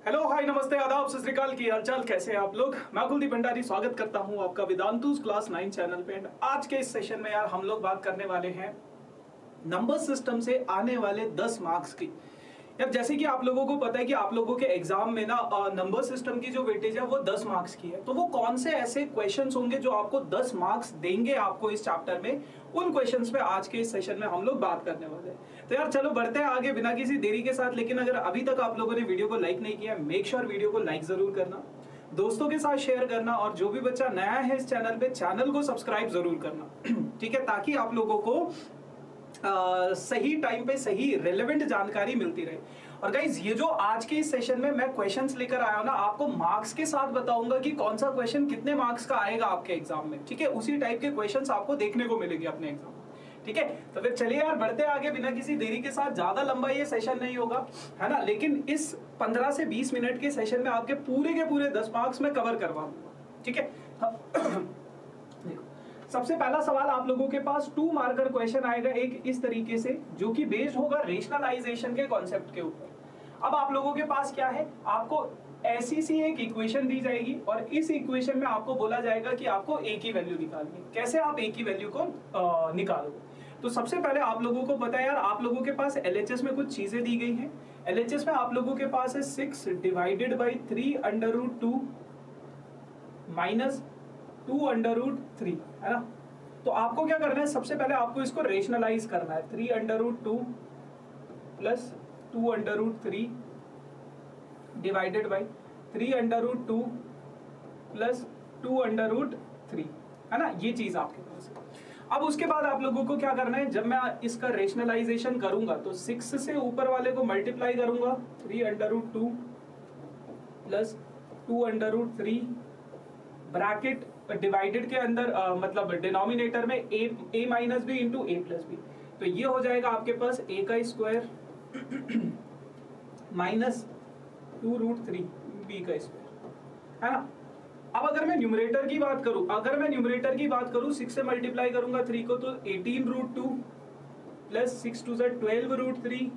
Hello hi नमस्ते आदाब सत श्री अकाल की हालचाल कैसे हैं आप लोग। मैं कुलदीप भंडारी स्वागत करता हूं आपका वेदांतुस क्लास 9 चैनल पे। आज के इस सेशन में यार हम लोग बात करने वाले हैं नंबर सिस्टम से आने वाले 10 मार्क्स की। यार जैसे कि आप लोगों को पता है कि आप लोगों के एग्जाम में ना नंबर सिस्टम की जो वेटेज है वो 10 मार्क्स की है। तो वो कौन से ऐसे क्वेश्चंस होंगे जो आपको 10 मार्क्स देंगे आपको इस चैप्टर में, उन क्वेश्चंस पे आज के इस सेशन में हम लोग बात करने वाले हैं। तो यार चलो बढ़ते हैं आगे बिना किसी देरी के साथ। लेकिन अगर अभी तक आप लोगों ने वीडियो को लाइक नहीं किया, मेक श्योर वीडियो को लाइक जरूर करना, दोस्तों के साथ शेयर करना, और जो भी बच्चा नया है इस चैनल पे चैनल को सब्सक्राइब जरूर करना ठीक है, ताकि आप लोगों को सही टाइम पे सही रेलेवेंट जानकारी मिलती रहे। और गाइज ये जो आज के इस सेशन में मैं क्वेश्चंस लेकर आया हूं ना, आपको मार्क्स के साथ बताऊंगा कि कौन सा क्वेश्चन कितने मार्क्स का आएगा आपके एग्जाम में। ठीक है, उसी टाइप के क्वेश्चंस आपको देखने को मिलेंगे अपने एग्जाम में। ठीक है, तो फिर चलिए यार बढ़ते आगे बिना किसी देरी के साथ। ज्यादा लंबा ये सेशन नहीं होगा, है ना, लेकिन इस 15 से 20 मिनट के सेशन में आपके पूरे के पूरे 10 मार्क्स में कवर करवा दूंगा। ठीक है, सबसे पहला सवाल आप लोगों के पास 2 मार्कर क्वेश्चन आएगा एक इस तरीके से, जो कि बेस्ड होगा रेशनलाइजेशन के कॉन्सेप्ट के ऊपर। अब आप लोगों के पास क्या है, आपको ऐसी सी एक इक्वेशन दी जाएगी और इस इक्वेशन में आपको बोला जाएगा कि आपको ए की वैल्यू निकालनी है। कैसे आप ए की वैल्यू को निकालोगे? तो सबसे पहले आप लोगों को पता है यार, आप लोगों के पास एलएचएस में कुछ चीजें दी गई हैं। एलएचएस में आप लोगों के पास है 6 divided by 3 under root 2 minus 2 under root 3, है ना। तो आपको क्या करना है, सबसे पहले आपको इसको रेशनलाइज करना है। 3 under root 2 plus 2 under root 3 divided by 3 under root 2 plus 2 under root 3, है ना, ये चीज आपके पास है। अब उसके बाद आप लोगों को क्या करना है, जब मैं इसका रेशनलाइजेशन करूंगा तो 6 से ऊपर वाले को मल्टीप्लाई करूंगा, 3 under root 2 plus 2 under root 3 bracket divided के अंदर मतलब डिनोमिनेटर में a minus b into a plus b. तो ये हो जाएगा आपके पास a का स्क्वायर माइनस 2 रूट 3 b का स्क्वायर, है ना। अब अगर मैं न्यूमरेटर की बात करूं, 6 से मल्टीप्लाई करूंगा 3 को तो 18 root 2 plus 6 two 12 root 3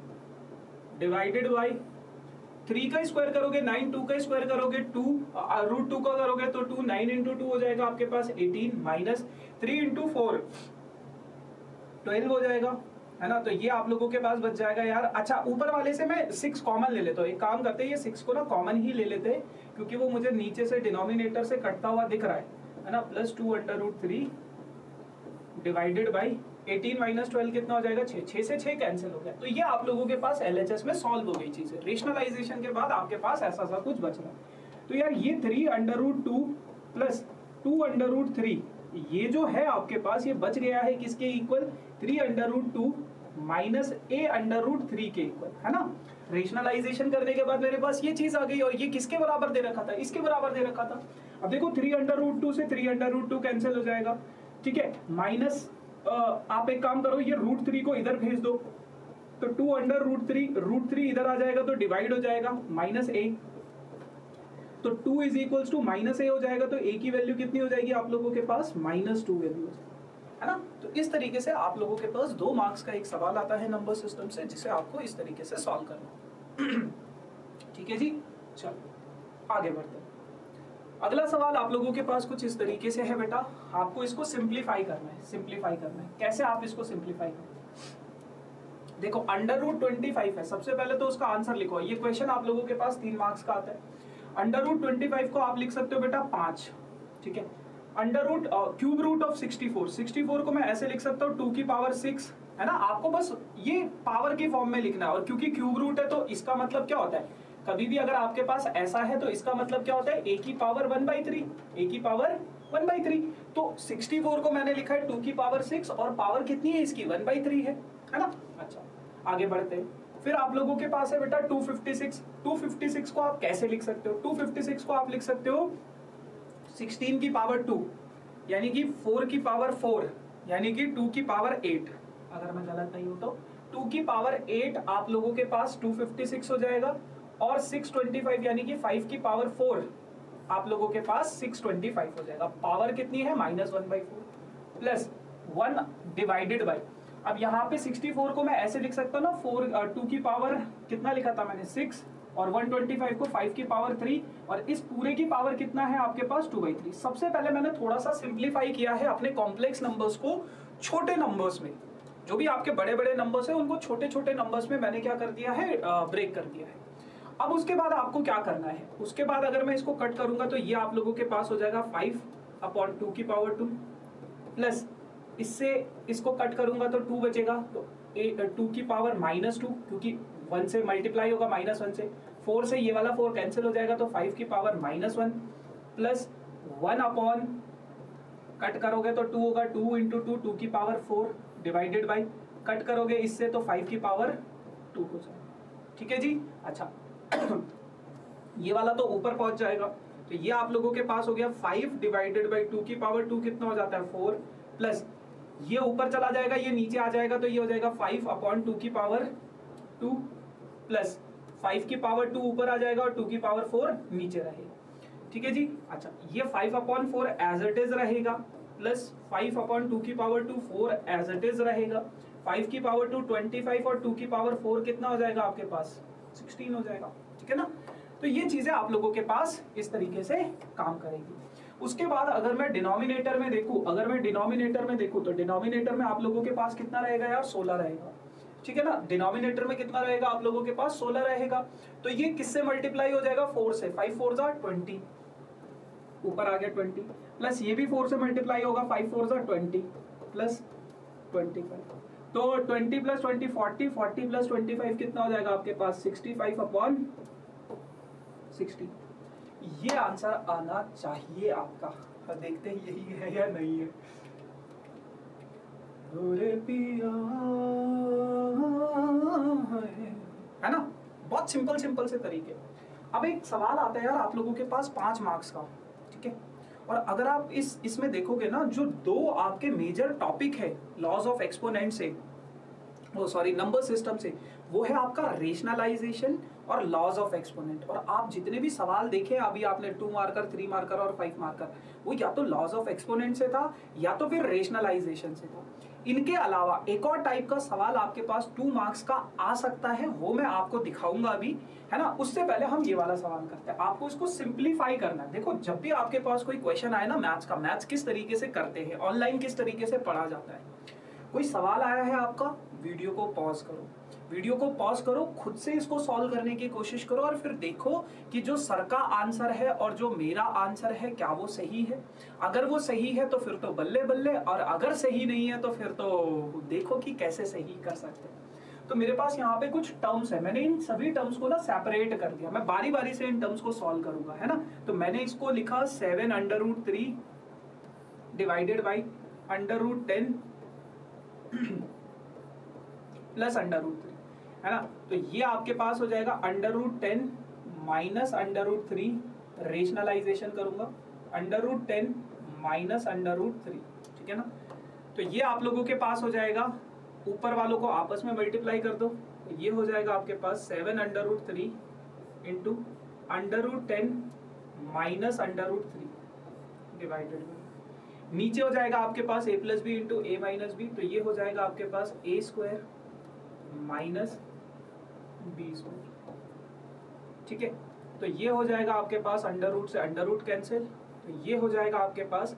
divided by 3 का स्क्वायर करोगे 9, 2 का स्क्वायर करोगे 2, रूट 2 का करोगे तो 2, 9 इंटू 2 हो जाएगा आपके पास 18 माइनस 3 इंटू 4 12 हो जाएगा, है ना। तो ये आप लोगों के पास बच जाएगा यार। अच्छा, ऊपर वाले से मैं 6 कॉमन ले लेता हूँ। एक काम करते हैं, ये 6 को ना कॉमन ही ले लेते हैं, क्योंकि वो मुझे नीचे से डिनोमिनेटर से कटता हुआ दिख रहा है ना। Plus 2 under root 3 divided by 18 minus 12 कितना हो जाएगा 6, 6 से 6 कैंसिल हो गया। तो ये आप लोगों के पास एलएचएस में सॉल्व हो गई चीज है। रेशनलाइजेशन के बाद आपके पास ऐसा सा कुछ बच रहा है। तो यार ये 3 under root 2 plus 2 under root 3, ये जो है आपके पास ये बच गया है किसके equal, 3 under root 2 minus a under root 3 के इक्वल, है ना। रेशनलाइजेशन करने के बाद मेरे पास ये चीज आ गई, और ये किसके बराबर दे रखा था, इसके बराबर दे रखा था। अब देखो 3 अंडर रूट 2 से 3 अंडर रूट 2 कैंसिल हो जाएगा, ठीक है। माइनस आप एक काम करो, ये रूट 3 को इधर भेज दो, तो 2 अंडर रूट 3 इधर आ जाएगा तो डिवाइड हो जाएगा माइनस a, तो 2 is equals to minus a हो जाएगा। तो a की वैल्यू कितनी हो जाएगी आप लोगों के पास, -2 वैल्यू हो जाएगी, है ना। तो इस तरीके से आप लोगों के पास 2 मार्क्स का एक सवाल आता है नंबर सिस्टम से, जिसे आपको इस तरीके से सॉल्व करना ठीक है जी। चलो आगे बढ़ते हैं। अगला सवाल आप लोगों के पास कुछ इस तरीके से है बेटा, आपको इसको सिंप्लीफाई करना है। कैसे आप इसको सिंप्लीफाई करें, देखो अंडर रूट 25 है, सबसे पहले तो उसका आंसर लिखो। ये क्वेश्चन आप लोगों के पास 3 मार्क्स का आता है। अंडर रूट 25 को आप लिख सकते हो बेटा 5, ठीक है। Under root cube root of 64 को मैं ऐसे लिख सकता हूँ 2 की पावर 6, है ना। आपको बस ये पावर के फॉर्म में लिखना है, और क्योंकि क्यूब रूट है तो इसका मतलब क्या होता है, कभी भी अगर आपके पास ऐसा है तो इसका मतलब क्या होता है, a की पावर 1/3। तो 64 को मैंने लिखा है 2 की पावर 6, और पावर कितनी है इसकी 1/3 है ना। अच्छा आगे बढ़ते हैं। फिर आप लोगों के पास है बेटा 256 को आप कैसे लिख सकते हो, 256 को आप लिख सकते हो 16 की पावर 2 यानी कि 4 की पावर 4 यानी कि 2 की पावर 8, अगर मैं गलत नहीं हूं तो 2 की पावर 8 आप लोगों के पास 256 हो जाएगा, और 625 यानी कि 5 की पावर 4 आप लोगों के पास 625 हो जाएगा। पावर कितनी है -1/4 प्लस 1 डिवाइडेड बाई, अब यहाँ पे 64 को मैं ऐसे लिख सकता हूँ ना, 2 की पावर कितना लिखा था मैंने 6 और 125 को 5 की पावर 3 और इस पूरे की पावर कितना है आपके पास 2/3। सबसे पहले मैंने थोड़ा सा सिंप्लीफाई किया है अपने कॉम्प्लेक्स नंबर्स को छोटे नंबर्स में। जो भी आपके बड़े बड़े नंबर्स है उनको छोटे छोटे नंबर्स में मैंने क्या कर दिया है, ब्रेक कर दिया है। अब उसके बाद आपको क्या करना है, उसके बाद अगर मैं इसको कट करूंगा तो ये आप लोगों के पास हो जाएगा 5/2 की पावर 2 प्लस इससे इसको कट करूंगा तो 2 बचेगा, तो 2 की पावर -2 क्योंकि 1 से मल्टीप्लाई होगा -1 से, 4 से ये वाला 4 कैंसिल हो जाएगा तो 5 की पावर -1 प्लस 1 अपॉन कट करोगे तो 2 होगा, 2 इंटू 2 की पावर 4 डिवाइडेड बाई कट करोगे इससे तो 5 की पावर 2 हो जाएगा। ठीक है जी। अच्छा ये वाला तो ऊपर पहुंच जाएगा, तो ये आप लोगों के पास हो गया 5 डिवाइडेड बाई 2 की पावर 2 कितना हो जाता है 4 प्लस ये ऊपर चला जाएगा ये नीचे आ जाएगा तो ये हो जाएगा 5/2 की पावर 2 प्लस 5 की पावर 2 ऊपर आ जाएगा और 2 की पावर 4 नीचे रहेगा। ठीक है जी। अच्छा ये 5/4 एज इट इज रहेगा प्लस 5/2 की पावर 2 4 एज इट इज रहेगा, 5 की पावर 2 25 और 2 की पावर 4 कितना हो जाएगा आपके पास 16 हो जाएगा। ठीक है ना। तो ये चीजें आप लोगों के पास इस तरीके से काम करेगी। उसके बाद अगर मैं डिनोमिनेटर में देखूं, तो डिनोमिनेटर में आप लोगों के पास कितना रहेगा यार 16 रहेगा। ठीक है ना। डिनोमिनेटर में कितना रहेगा आप लोगों के पास 16 रहेगा, तो ये किससे मल्टीप्लाई हो जाएगा 4 से, 5 4 जा 20 ऊपर आ गया 20 प्लस ये भी 4 से मल्टीप्लाई होगा 5 4 जा 20 प्लस 25 तो 20 प्लस 20 40 40 प्लस 25 कितना हो जाएगा आपके पास 65/60। ये आंसर आना चाहिए आपका, देखते हैं यही है या नहीं है। है ना, बहुत सिंपल से तरीके। अब एक सवाल आता है यार आप लोगों के पास 5 मार्क्स का, ठीक है, और अगर आप इसमें देखोगे ना जो 2 आपके मेजर टॉपिक है लॉज ऑफ एक्सपोनेंट से, सॉरी नंबर सिस्टम से, वो है आपका रेशनलाइजेशन और लॉज ऑफ एक्सपोनेंट। और आप जितने भी सवाल देखे अभी आपने 2 मार्कर 3 मार्कर और 5 मार्कर, वो या तो लॉज ऑफ एक्सपोनेंट से था या तो फिर रेशनलाइजेशन से था। इनके अलावा एक और टाइप का सवाल आपके पास 2 मार्क्स का आ सकता है, वो मैं आपको दिखाऊंगा अभी, है ना। उससे पहले हम ये वाला सवाल करते हैं। आपको इसको सिंप्लीफाई करना है। देखो जब भी आपके पास कोई क्वेश्चन आए ना मैथ्स का, मैथ्स किस तरीके से करते हैं, ऑनलाइन किस तरीके से पढ़ा जाता है, कोई सवाल आया है आपका, वीडियो को पॉज करो, खुद से इसको सॉल्व करने की कोशिश करो और फिर देखो कि जो सर का आंसर है और जो मेरा आंसर है क्या वो सही है। अगर वो सही है तो फिर तो बल्ले बल्ले, और अगर सही नहीं है तो फिर तो देखो कि कैसे सही कर सकते हैं। तो मेरे पास यहाँ पे कुछ टर्म्स है, मैंने इन सभी टर्म्स को ना सेपरेट कर दिया, मैं बारी बारी से इन टर्म्स को सॉल्व करूंगा, है ना। तो मैंने इसको लिखा 7/√3 डिवाइडेड बाई √10 प्लस √3, है ना। तो ये आपके पास हो जाएगा √10 माइनस √3, रेशनलाइजेशन करूंगा √10 माइनस √3, ठीक है ना। तो ये आप लोगों के पास हो जाएगा, ऊपर वालों को आपस में मल्टीप्लाई कर दो, तो ये हो जाएगा आपके पास 7/√3 इंटू √10 माइनस √3 डिवाइडेड बाई, नीचे हो जाएगा आपके पास a plus b into a minus b, तो ये हो जाएगा आपके पास a² माइनस b², ठीक है। तो ये हो जाएगा आपके पास अंडर से अंडर कैंसिल, तो ये हो जाएगा आपके पास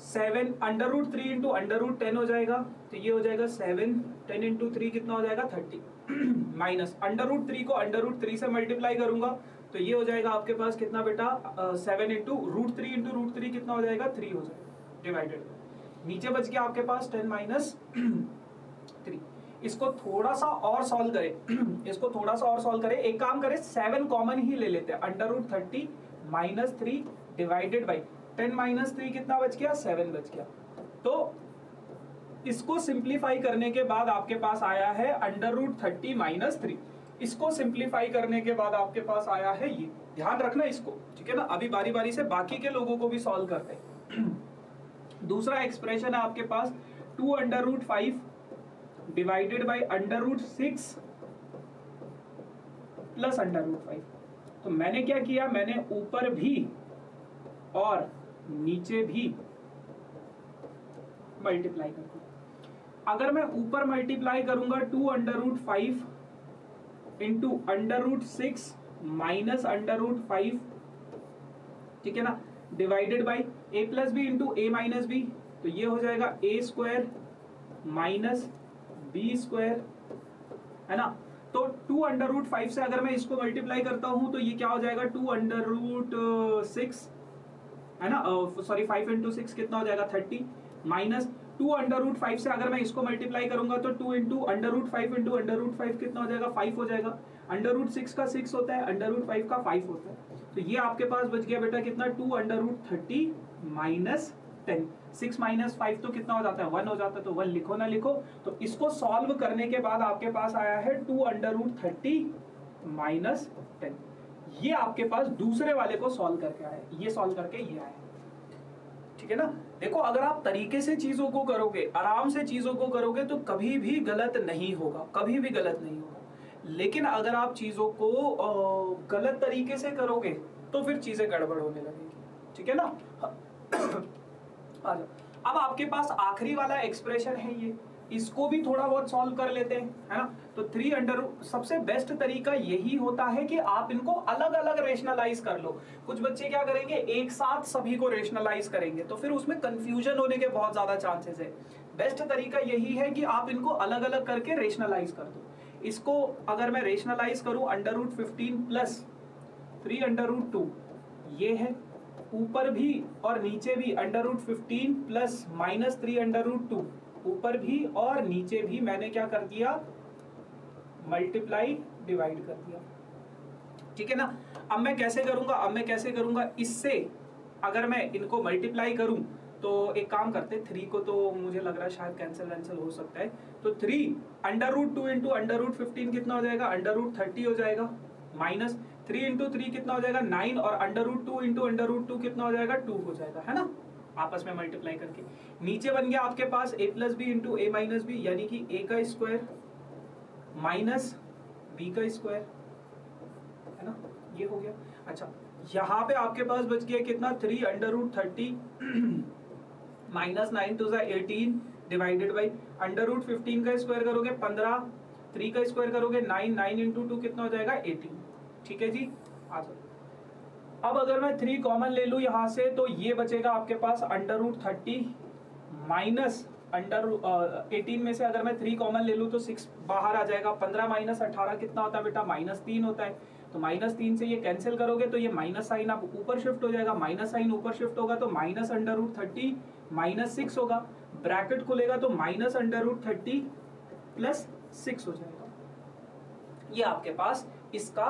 7 √3 इंटू √10 हो जाएगा, तो ये हो जाएगा 7 10 इंटू 3 कितना हो जाएगा 30 माइनस √3 को √3 से मल्टीप्लाई करूंगा तो ये हो जाएगा आपके पास कितना बेटा 7 इंटू √3 कितना हो जाएगा 3 हो जाएगा डिवाइडेड, नीचे बच गया आपके पास 10 माइनस 3। इसको थोड़ा सा और सॉल्व करें, एक काम करें 7 कॉमन ही ले लेते हैं, √30 माइनस 3 डिवाइडेड बाई 10 माइनस 3 कितना बच गया 7 बच गया। तो इसको सिंप्लीफाई करने के बाद आपके पास आया है √30 माइनस 3, इसको सिंप्लीफाई करने के बाद आपके पास आया है ये, ध्यान रखना इसको, ठीक है ना। अभी बारी बारी से बाकी के लोगों को भी सॉल्व करते हैं। दूसरा एक्सप्रेशन है आपके पास 2√5 डिवाइडेड बाई √6 प्लस √5। तो मैंने क्या किया, मैंने ऊपर भी और नीचे भी मल्टीप्लाई कर दिया। अगर मैं ऊपर मल्टीप्लाई करूंगा 2√5 इंटू √6 माइनस √5, ठीक है ना, divided by a plus b into a minus b, तो ये हो जाएगा a² माइनस b², है ना। तो 2√5 से अगर मैं इसको मल्टीप्लाई करता हूं तो ये क्या हो जाएगा 2√6, है ना, सॉरी 5 इंटू 6 कितना हो जाएगा 30, माइनस 2√5 से अगर मैं इसको मल्टीप्लाई करूंगा तो 2 इंटू √5 इंटू √5 कितना हो जाएगा 5 हो जाएगा, √6 का 6 होता है, √5 का 5 होता है, तो ये आपके पास बच गया बेटा कितना 2√30 माइनस 10, 6 माइनस 5 तो कितना हो जाता है 1 हो जाता है, तो 1 लिखो ना लिखो। तो इसको सॉल्व करने के बाद आपके पास आया है 2√30 माइनस 10, ये आपके पास दूसरे वाले को सॉल्व करके आया, ये सॉल्व करके ये आया, ठीक है ना। देखो अगर आप तरीके से चीजों को करोगे, आराम से चीजों को करोगे तो कभी भी गलत नहीं होगा, कभी भी गलत नहीं होगा। लेकिन अगर आप चीजों को गलत तरीके से करोगे तो फिर चीजें गड़बड़ होने लगेगी, ठीक है ना। आ जाओ, अब आपके पास आखिरी वाला एक्सप्रेशन है ये, इसको भी थोड़ा बहुत सॉल्व कर लेते हैं, है ना। तो 3 सबसे बेस्ट तरीका यही होता है कि आप इनको अलग अलग रेशनलाइज कर लो। कुछ बच्चे क्या करेंगे एक साथ सभी को रेशनलाइज करेंगे तो फिर उसमें कंफ्यूजन होने के बहुत ज्यादा चांसेस है। बेस्ट तरीका यही है कि आप इनको अलग अलग करके रेशनलाइज कर दो। इसको अगर मैं रेशनलाइज करूं √15 प्लस 3√2, ये है, ऊपर भी और नीचे भी √15 प्लस माइनस 3√2, ऊपर भी और नीचे भी मैंने क्या कर दिया मल्टीप्लाई डिवाइड कर दिया, ठीक है ना। अब मैं कैसे करूंगा, इससे अगर मैं इनको मल्टीप्लाई करूं तो एक काम करते, 3 को तो मुझे लग रहा है शायद कैंसिल हो सकता है, तो 3 √2 इंटू √15 कितना हो जाएगा √30 हो जाएगा, माइनस 3 इंटू 3 कितना हो जाएगा 9 और √2 इंटू √2 कितना हो जाएगा 2 हो जाएगा, है ना, आपस में मल्टीप्लाई करके। नीचे बन गया आपके पास a plus b into a minus b, यानी कि a का स्क्वायर माइनस b का स्क्वायर, है ना, ये हो गया। अच्छा यहाँ पे आपके पास बच गया कितना 3√30 माइनस 9 to 18 डिवाइडेड बाई √15 का स्क्वायर करोगे 15, 3 का स्क्वायर करोगे 9, 9 इंटू 2 कितना हो जाएगा 18, ठीक है जी। आ जाओ, अब अगर मैं 3 कॉमन ले लूं यहां से तो ये बचेगा आपके पास √30 माइनस 18 में से अगर मैं 3 कॉमन ले लूं तो 6 बाहर आ जाएगा, 15 माइनस 18 कितना होता है बेटा -3 होता है, तो -3 से ये कैंसिल करोगे तो ये माइनस साइन आप ऊपर शिफ्ट हो जाएगा, माइनस साइन ऊपर शिफ्ट होगा तो माइनस √30 माइनस 6 होगा, ब्रैकेट खुलेगा तो माइनस √30 प्लस 6 हो जाएगा, ये आपके पास इसका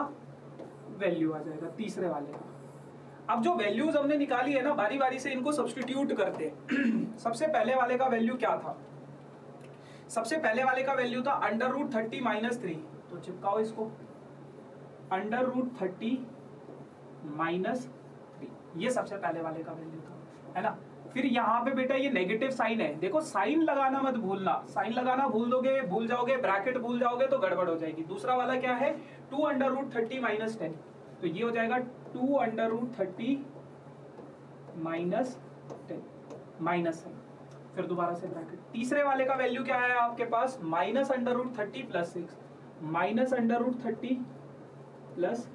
वैल्यू आ जाएगा तीसरे वाले का। अब जो वैल्यूज हमने निकाली है ना बारी बारी से इनको सब्स्टिट्यूट करते हैं। सबसे पहले वाले का वैल्यू क्या था, सबसे पहले वाले का वैल्यू था √30 माइनस 3, तो चिपकाओ इसको √30 माइनस 3, ये सबसे पहले वाले का वैल्यू था, है ना। फिर यहाँ पे बेटा ये नेगेटिव साइन है, देखो साइन लगाना मत भूलना, साइन लगाना भूल जाओगे ब्रैकेट भूल जाओगे तो गड़बड़ हो जाएगी। दूसरा वाला क्या है 2√30 माइनस 10, तो ये हो जाएगा 2√30 माइनस 10 माइनस है, फिर दोबारा से ब्रैकेट। तीसरे वाले का वैल्यू क्या है आपके पास -√30 प्लस 6, -√30 प्लस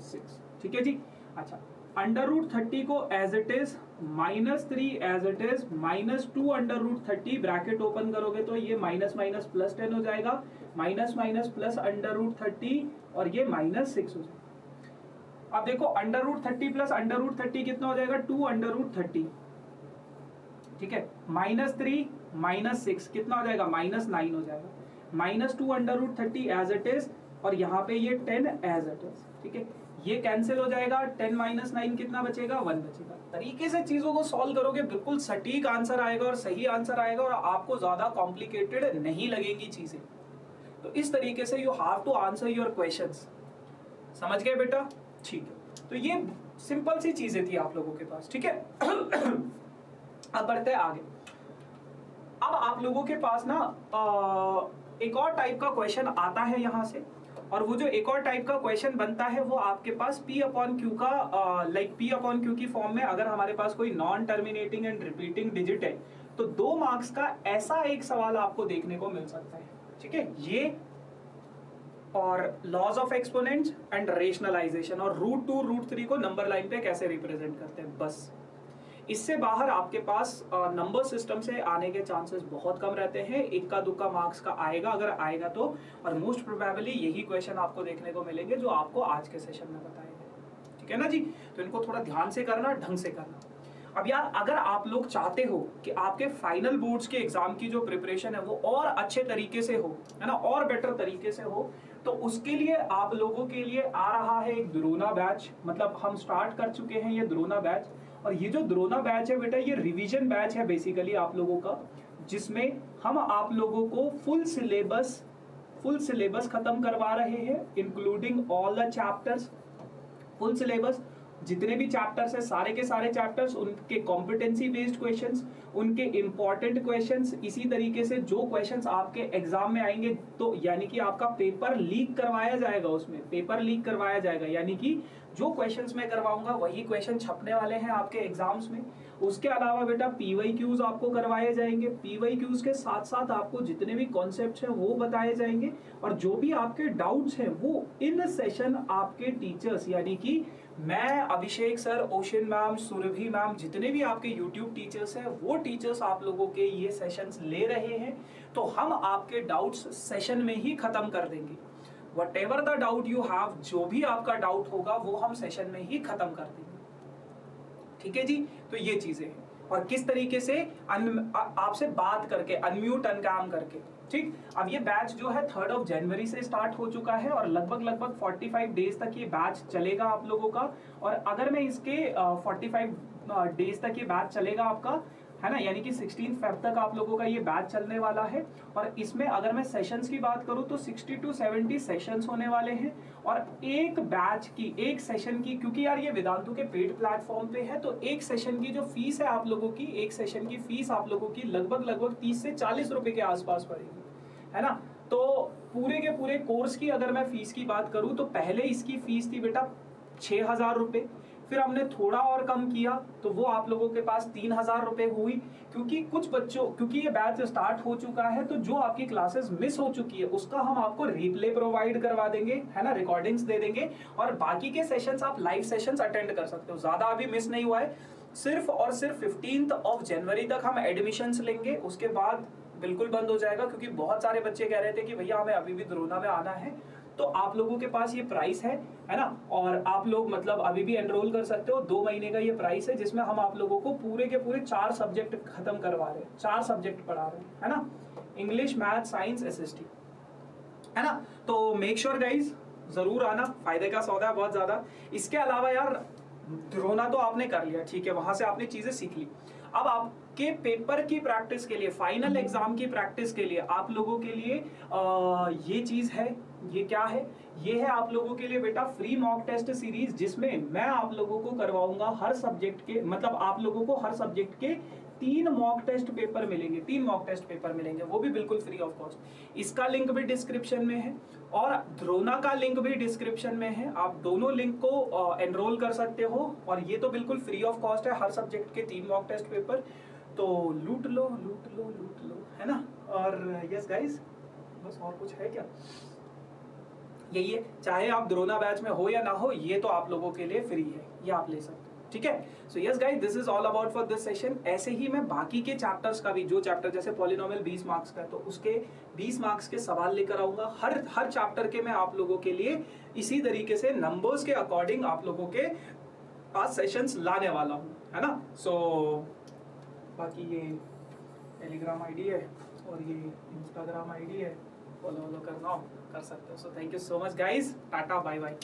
6, ठीक है जी। अच्छा √30 को as it is -3 as it is -2√30 bracket open करोगे तो ये माइनस माइनस प्लस 10 हो जाएगा, माइनस माइनस प्लस √30 और ये -6 हो जाएगा। अब देखो √30 प्लस √30 कितना हो जाएगा 2√30, ठीक है, -3 -6 कितना हो जाएगा -9 हो जाएगा, -2√30 एज इट इज और यहाँ पे ये 10 एज इट इज, ठीक है, ये कैंसिल हो जाएगा, 10 माइनस 9 कितना बचेगा 1 बचेगा। तरीके से चीजों को सॉल्व करोगे बिल्कुल सटीक आंसर आएगा और सही आंसर आएगा और आपको ज्यादा कॉम्प्लिकेटेड नहीं लगेंगी चीजें। तो इस तरीके से you have to answer your questions, समझ गए बेटा, ठीक है। तो ये सिंपल सी चीजें थी आप लोगों के पास, ठीक है। अब बढ़ते हैं आगे। अब आप लोगों के पास ना एक और टाइप का क्वेश्चन आता है यहाँ से, और वो जो एक और टाइप का क्वेश्चन बनता है वो आपके पास P/Q का लाइक P/Q की फॉर्म में अगर हमारे पास कोई non terminating and repeating digit है तो 2 मार्क्स का ऐसा एक सवाल आपको देखने को मिल सकता है, ठीक है। ये और laws of exponents and rationalisation, और रूट 2 रूट 3 को नंबर लाइन पे कैसे रिप्रेजेंट करते हैं, बस। इससे बाहर आपके पास नंबर सिस्टम से आने के चांसेस बहुत कम रहते हैं, इक्का दुक्का मार्क्स का आएगा अगर आएगा तो, और मोस्ट प्रोबेबली यही क्वेश्चन आपको देखने को मिलेंगे जो आपको आज के सेशन में बताए गए, ठीक है ना जी। तो इनको थोड़ा ध्यान से करना, ढंग से करना। अब यार अगर आप लोग चाहते हो कि आपके फाइनल बोर्ड्स के एग्जाम की जो प्रिपरेशन है वो और अच्छे तरीके से हो, है ना, और बेटर तरीके से हो, तो उसके लिए आप लोगों के लिए आ रहा है एक द्रोना बैच। मतलब हम स्टार्ट कर चुके हैं ये द्रोना बैच, और ये जो द्रोना बैच है बेटा, ये रिवीजन बैच है बेसिकली आप लोगों का, जिसमें हम आप लोगों को फुल सिलेबस खत्म करवा रहे हैं, including all the chapters. Full syllabus जितने भी चैप्टर्स है, सारे के सारे चैप्टर्स, उनके कॉम्पिटेंसी बेस्ड क्वेश्चंस, उनके इंपॉर्टेंट क्वेश्चंस, इसी तरीके से जो क्वेश्चंस आपके एग्जाम में आएंगे, तो यानी कि आपका पेपर लीक करवाया जाएगा, उसमें पेपर लीक करवाया जाएगा, यानी कि जो क्वेश्चंस मैं करवाऊंगा वही क्वेश्चन छपने वाले हैं आपके एग्जाम्स में। उसके अलावा बेटा पीवाईक्यूज आपको करवाए जाएंगे, पीवाईक्यूज के साथ साथ आपको जितने भी कॉन्सेप्ट्स हैं वो बताए जाएंगे, और जो भी आपके डाउट्स हैं वो इन सेशन आपके टीचर्स, यानी कि मैं, Abhishek sir, Ocean ma'am, Surabhi ma'am, जितने भी आपके यूट्यूब टीचर्स हैं वो टीचर्स आप लोगों के ये सेशंस ले रहे हैं। तो हम आपके डाउट्स सेशन में ही खत्म कर देंगे। Whatever the doubt you have, जो भी आपका डाउट होगा वो हम सेशन में ही खत्म कर देंगे, ठीक है जी। तो ये चीजें हैं, और किस तरीके से आपसे बात करके, अनम्यूट अनकाम करके, ठीक। अब ये बैच जो है 3 जनवरी से स्टार्ट हो चुका है, और लगभग 45 डेज तक ये बैच चलेगा आप लोगों का। और अगर मैं इसके 45 डेज तक ये बैच चलेगा आपका, है ना, यानी कि 16 फेब तक आप लोगों का ये बैच चलने वाला है। और इसमें अगर मैं सेशंस की बात करूं तो 60 to 70 सेशंस होने वाले हैं, और एक बैच की, एक सेशन की, क्योंकि यार ये वेदांतु के पेड प्लेटफॉर्म पे है, तो एक सेशन की जो फीस है आप लोगों की, एक सेशन की फीस आप लोगों की लगभग 30 से 40 रुपए के आसपास पड़ेगी, है ना। तो पूरे के पूरे कोर्स की अगर मैं फीस की बात करूं तो पहले इसकी फीस थी बेटा 6,000 रुपए, फिर हमने थोड़ा और कम किया तो वो आप लोगों के पास 3,000 रुपए हुई, क्योंकि कुछ बच्चों, क्योंकि ये बैच स्टार्ट हो चुका है, तो जो आपकी क्लासेस मिस हो चुकी है उसका हम आपको रिप्ले प्रोवाइड करवा देंगे, है ना, रिकॉर्डिंग्स दे देंगे, और बाकी के सेशंस आप लाइव सेशंस अटेंड कर सकते हो। ज्यादा अभी मिस नहीं हुआ है, सिर्फ और सिर्फ 15 जनवरी तक हम एडमिशंस लेंगे, उसके बाद बिल्कुल बंद हो जाएगा, क्योंकि बहुत सारे बच्चे कह रहे थे कि भैया हमें अभी भी द्रोना में आना है। तो आप लोगों के पास ये प्राइस है ना, और आप लोग मतलब अभी भी एनरोल कर सकते हो। 2 महीने का ये प्राइस है, जिसमें हम आप लोगों को पूरे के पूरे 4 सब्जेक्ट खत्म करवा रहे हैं, 4 सब्जेक्ट पढ़ा रहे हैं, है ना, इंग्लिश, मैथ, साइंस, एसएसटी, है ना। तो मेक श्योर गाइज जरूर आना, फायदे का सौदा है बहुत ज्यादा। इसके अलावा यार द्रोना तो आपने कर लिया, ठीक है, वहां से आपने चीजें सीख ली। अब आपके पेपर की प्रैक्टिस के लिए, फाइनल एग्जाम की प्रैक्टिस के लिए आप लोगों के लिए ये चीज है, ये क्या है, ये है आप लोगों के लिए बेटा फ्री मॉक टेस्ट सीरीज, जिसमें मैं आप लोगों को करवाऊंगा हर सब्जेक्ट के, मतलब आप लोगों को हर सब्जेक्ट के 3 मॉक टेस्ट पेपर मिलेंगे, 3 मॉक टेस्ट पेपर मिलेंगे, वो भी बिल्कुल फ्री ऑफ कॉस्ट। इसका लिंक भी डिस्क्रिप्शन में है, और द्रोना का लिंक भी डिस्क्रिप्शन में है, आप दोनों लिंक को एनरोल कर सकते हो, और ये तो बिल्कुल फ्री ऑफ कॉस्ट है, हर सब्जेक्ट के 3 मॉक टेस्ट पेपर। तो लूट लो, है ना। और यस गाइस, बस और कुछ है क्या, यही है। चाहे आप द्रोना बैच में हो या ना हो, ये तो आप लोगों के लिए फ्री है, ये आप ले सकते हो, ठीक है। So yes guys, this is all about for this session. ऐसे ही मैं बाकी के चैप्टर्स का भी, जो चैप्टर जैसे पॉलिनोमियल 20 मार्क्स का है, तो उसके 20 मार्क्स के सवाल लेकर आऊंगा हर चैप्टर के। मैं आप लोगों के लिए इसी तरीके से नंबर्स के अकॉर्डिंग आप लोगों के पास सेशंस लाने वाला हूँ, है ना। सो बाकी ये टेलीग्राम आईडी है और ये इंस्टाग्राम आईडी है, फॉलो करना हो कर सकते हो। So thank you so much guys, tata bye bye.